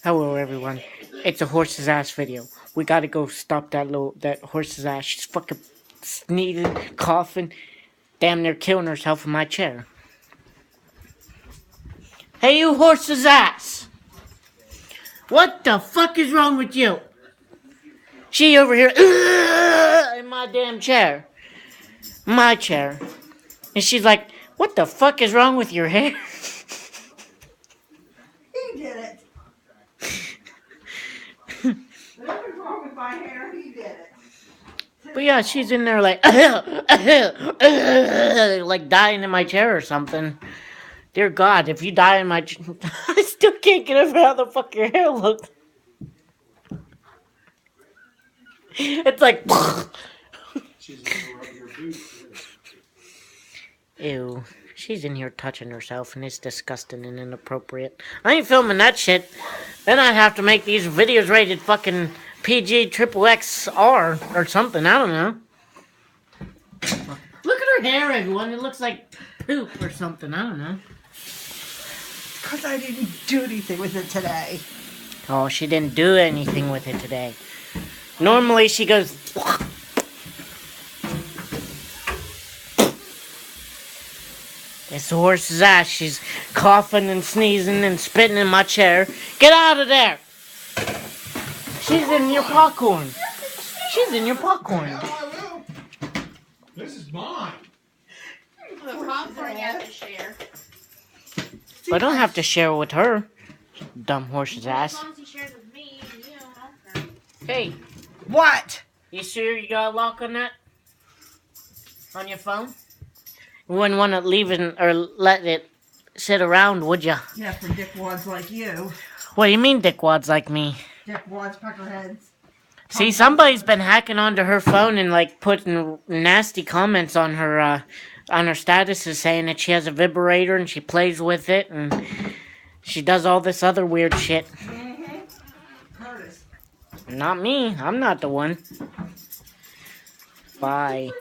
Hello everyone. It's a horse's ass video. We gotta go stop that horse's ass. She's fucking sneezing, coughing, damn near killing herself in my chair. Hey you horse's ass! What the fuck is wrong with you? She over here in my damn chair. My chair. And she's like, what the fuck is wrong with your hair? He did it. Whatever's wrong with my hair, he did it. But yeah, she's in there like, like dying in my chair or something. Dear God, if you die in my chair, I still can't get over how the fuck your hair looks. It's like, ew. She's in here touching herself and it's disgusting and inappropriate. I ain't filming that shit. Then I'd have to make these videos rated fucking PG triple XR or something. I don't know. Look at her hair, everyone. It looks like poop or something. I don't know. Because I didn't do anything with it today. Oh, she didn't do anything with it today. Normally she goes... This horse's ass. She's coughing and sneezing and spitting in my chair. Get out of there! She's in your popcorn. She's in your popcorn. I will. This is mine. The popcorn you have to share. I don't have to share with her. Dumb horse's As ass. long as he shares with me, you know. Hey, What? you sure you got a lock on that? On your phone? You wouldn't want to leave it or let it sit around, would ya? Yeah, for dickwads like you. What do you mean dickwads like me? Dickwads, peckerheads. See, somebody's been hacking onto her phone and like putting nasty comments on her statuses saying that she has a vibrator and she plays with it and she does all this other weird shit. Curtis. Not me. I'm not the one. Bye.